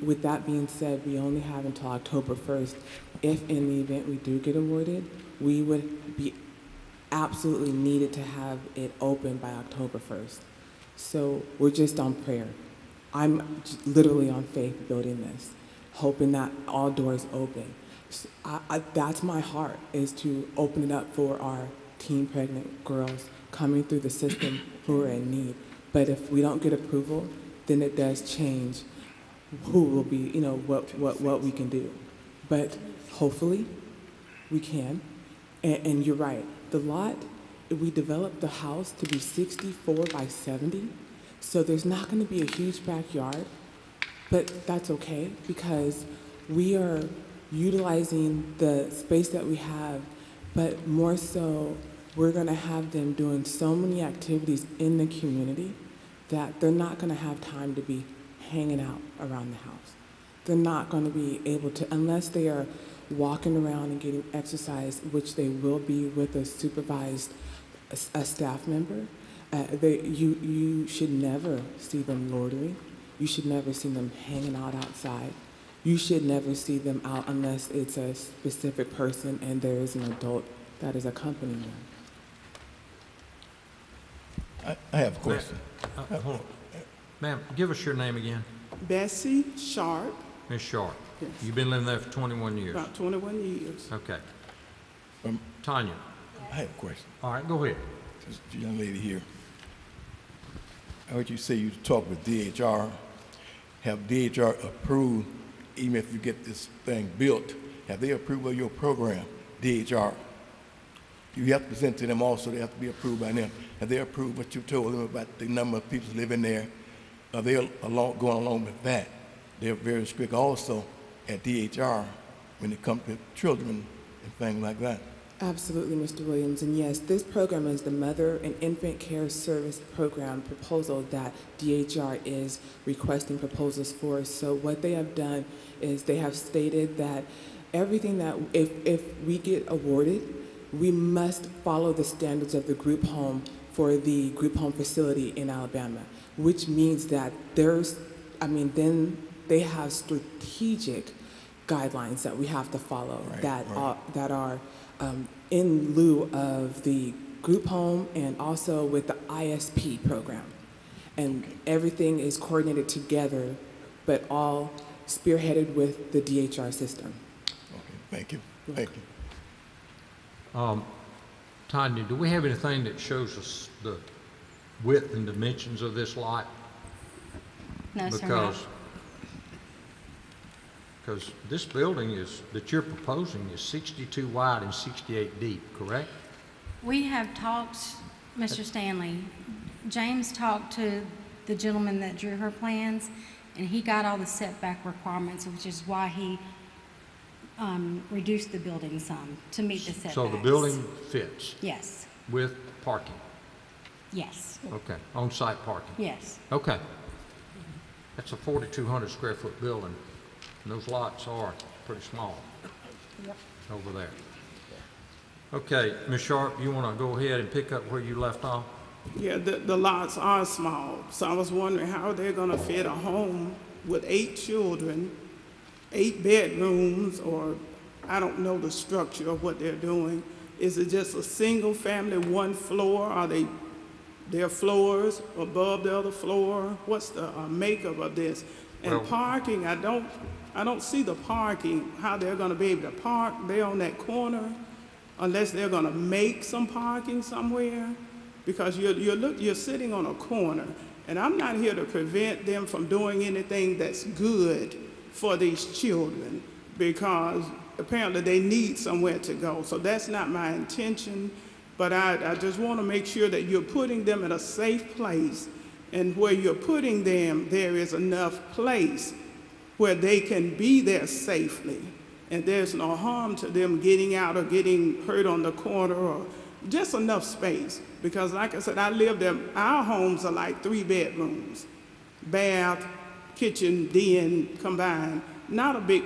With that being said, we only have until October 1st. If in the event we do get awarded, we would be absolutely needed to have it open by October 1st. So we're just on prayer. I'm literally on faith building this, hoping that all doors open. So that's my heart, is to open it up for our teen pregnant girls coming through the system who are in need. But if we don't get approval, then it does change who will be, what we can do. But hopefully we can. And you're right, the lot, we developed the house to be 64 by 70. So there's not going to be a huge backyard, but that's okay because we are utilizing the space that we have, but more so we're going to have them doing so many activities in the community that they're not going to have time to be hanging out around the house. They're not going to be able to, unless they are walking around and getting exercise, which they will be with a supervised a staff member. You should never see them loitering. You should never see them hanging out outside. You should never see them out unless it's a specific person and there is an adult that is accompanying them. I have a question. Hold on. Ma'am, give us your name again. Bessie Sharp. Ms. Sharp. Yes. You've been living there for 21 years. About 21 years. Okay. Tanya. I have a question. All right, go ahead. This young lady here. I heard you say you talked with DHR. Have DHR approved, even if you get this thing built, have they approved of your program, DHR? You have to present to them also, they have to be approved by them. Have they approved what you told them about the number of people living there? Are they going along with that? They're very strict also at DHR when it comes to children and things like that. Absolutely, Mr. Williams. And yes, this program is the Mother and Infant Care Service Program proposal that DHR is requesting proposals for. So what they have done is they have stated that everything that, if we get awarded, we must follow the standards of the group home for the group home facility in Alabama, which means that then they have strategic guidelines that we have to follow that are in lieu of the group home and also with the ISP program. And everything is coordinated together, but all spearheaded with the DHR system. Okay, thank you. Thank you. Tanya, do we have anything that shows us the width and dimensions of this lot? No, sir. No. Because this building that you're proposing is 62 wide and 68 deep, correct? We have talked, Mr. Stanley, James talked to the gentleman that drew her plans, and he got all the setback requirements, which is why he reduced the building some to meet the setbacks. So the building fits? Yes. With parking? Yes. Okay, on-site parking? Yes. Okay. That's a 4,200 square foot building, and those lots are pretty small over there. Okay, Ms. Sharp, you want to go ahead and pick up where you left off? Yeah, the lots are small, so I was wondering how they're gonna fit a home with 8 children, 8 bedrooms, or I don't know the structure of what they're doing. Is it just a single family, 1 floor? Are their floors above the other floor? What's the makeup of this? And parking, I don't see the parking, how they're gonna be able to park there on that corner, unless they're gonna make some parking somewhere, because you're sitting on a corner, and I'm not here to prevent them from doing anything that's good for these children, because apparently they need somewhere to go. So that's not my intention, but I just want to make sure that you're putting them in a safe place, and where you're putting them, there is enough place where they can be there safely, and there's no harm to them getting out or getting hurt on the corner, or just enough space. Because like I said, I live there, our homes are like 3 bedrooms, bath, kitchen, den combined, not a big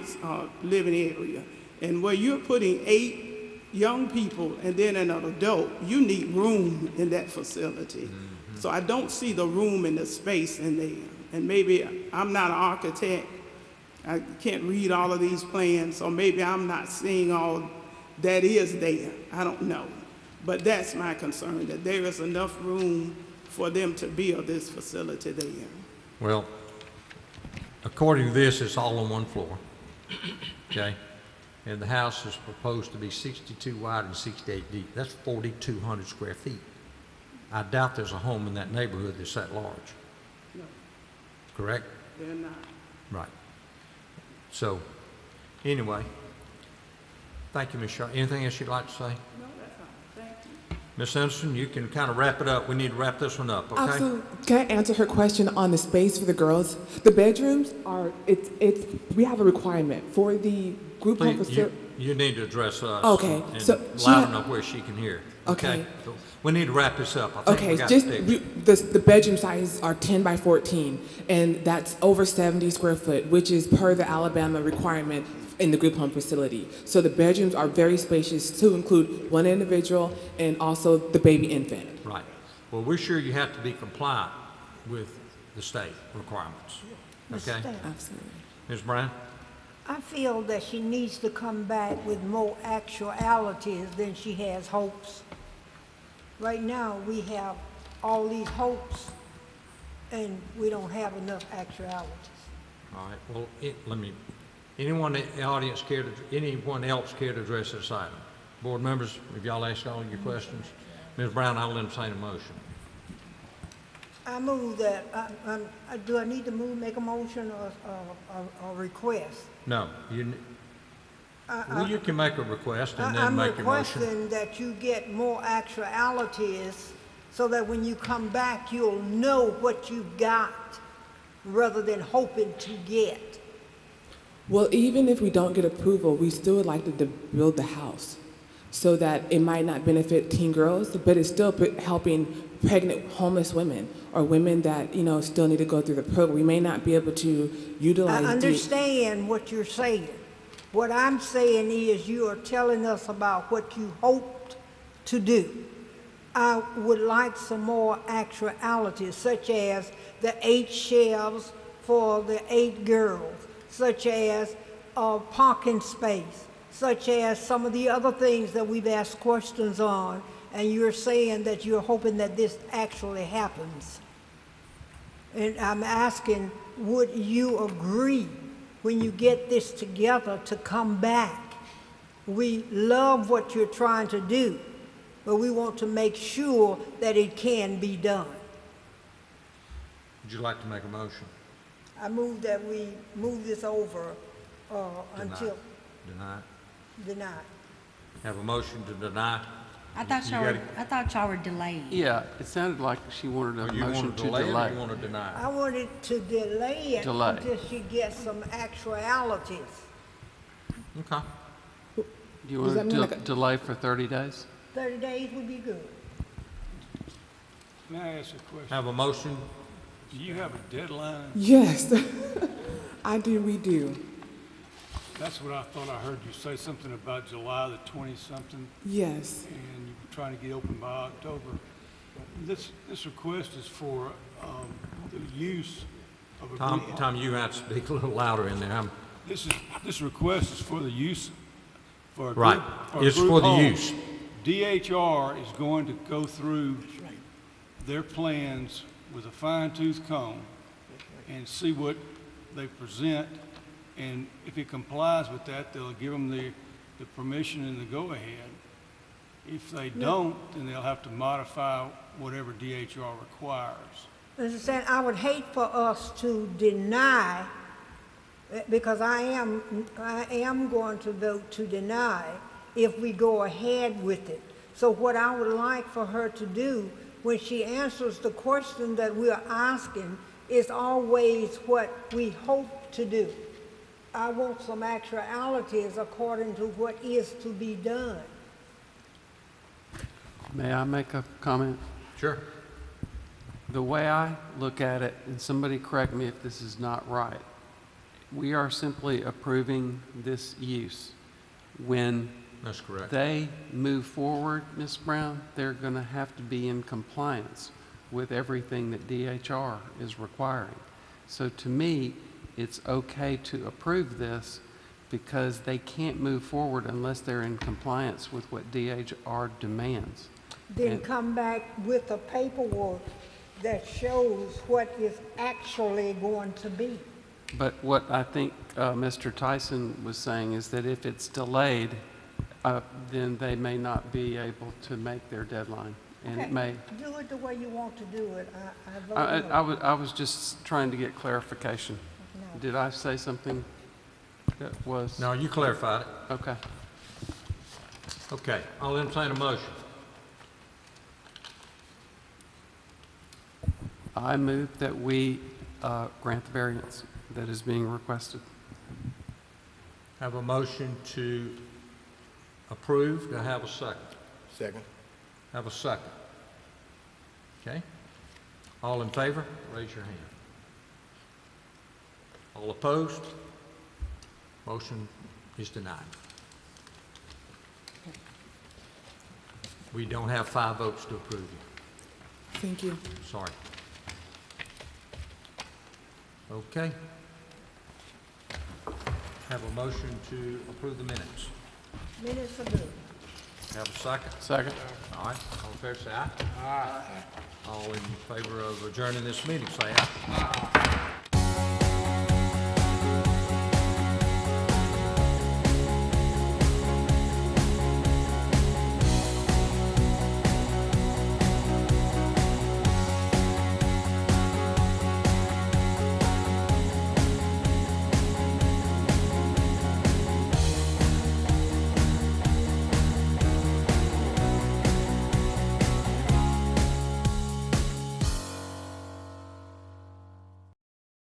living area. And where you're putting 8 young people and then an adult, you need room in that facility. Mm-hmm. So I don't see the room and the space in there. And maybe I'm not an architect, I can't read all of these plans, so maybe I'm not seeing all that is there, I don't know. But that's my concern, that there is enough room for them to build this facility there. Well, according to this, it's all on 1 floor, okay? And the house is proposed to be 62 wide and 68 deep. That's 4,200 square feet. I doubt there's a home in that neighborhood that's that large. No. Correct? They're not. Right. So, anyway, thank you, Ms. Shaw. Anything else you'd like to say? No, that's all. Thank you. Ms. Anderson, you can kind of wrap it up. We need to wrap this one up, okay? Absolutely. Can I answer her question on the space for the girls? The bedrooms are, we have a requirement for the group home facility. You need to address us. Okay. And So loud enough where she can hear. Okay. So we need to wrap this up. I think Okay, we got just fixed. the bedroom sizes are 10 by 14, and that's over 70 square foot, which is per the Alabama requirement in the group home facility. So the bedrooms are very spacious to include 1 individual and also the baby infant. Right. Well, we're sure you have to be compliant with the state requirements. Okay? Absolutely. Ms. Brown? I feel that she needs to come back with more actualities than she has hopes. Right now, we have all these hopes, and we don't have enough actualities. All right. Well, anyone in the audience anyone else care to address this item? Board members, have y'all asked all your questions? Ms. Brown, I'll entertain a motion. I move that, do I need to make a motion or a request? No, well, you can make a request and then make your motion. I'm requesting that you get more actualities so that when you come back, you'll know what you've got rather than hoping to get. Well, even if we don't get approval, we still would like to build the house so that it might not benefit teen girls, but it's still helping pregnant homeless women or women that, still need to go through the program. We may not be able to utilize. I understand what you're saying. What I'm saying is you are telling us about what you hoped to do. I would like some more actualities, such as the 8 shelves for the 8 girls, such as a parking space, such as some of the other things that we've asked questions on, and you're saying that you're hoping that this actually happens. And I'm asking, would you agree when you get this together to come back? We love what you're trying to do, but we want to make sure that it can be done. Would you like to make a motion? I move that we move this over until Deny. denied. Have a motion to deny? I thought y'all were delaying. Yeah, it sounded like she wanted a You want motion to to delay it or delay. you want to deny it? I wanted to delay it Delay. until she gets some actualities. Okay. Do you Does want that mean to delay for 30 days? 30 days would be good. May I ask a question? Have a motion? Do you have a deadline? Yes, I do, we do. That's what I thought I heard you say, something about July the 20-something, Yes. and you were trying to get open by October. This request is for the use of a group. Tom, you have to speak a little louder in there. This request is for the use for a group. Right. It's group for the home. use. DHR is going to go through their plans with a fine-tooth comb and see what they present, and if it complies with that, they'll give them the permission and the go-ahead. If they don't, then they'll have to modify whatever DHR requires. Understand, I would hate for us to deny, because I am going to vote to deny if we go ahead with it. So what I would like for her to do when she answers the question that we are asking is always what we hope to do. I want some actualities according to what is to be done. May I make a comment? Sure. The way I look at it, and somebody correct me if this is not right, we are simply approving this use. When That's correct. they move forward, Ms. Brown, they're going to have to be in compliance with everything that DHR is requiring. So to me, it's okay to approve this because they can't move forward unless they're in compliance with what DHR demands. Then come back with the paperwork that shows what is actually going to be. But what I think Mr. Tyson was saying is that if it's delayed, then they may not be able to make their deadline. And Okay, it may. do it the way you want to do it. I vote no. I was just trying to get clarification. No. Did I say something that was? No, you clarified it. Okay. Okay, I'll entertain a motion. I move that we grant the variance that is being requested. Have a motion to approve. Do I have a second? Second. Have a second. Okay. All in favor, raise your hand. All opposed? Motion is denied. We don't have 5 votes to approve you. Thank you. Sorry. Okay. Have a motion to approve the minutes. Minutes are good. Have a second? Second. All right, all in favor, say aye. Aye. All in favor of adjourning this meeting, say aye.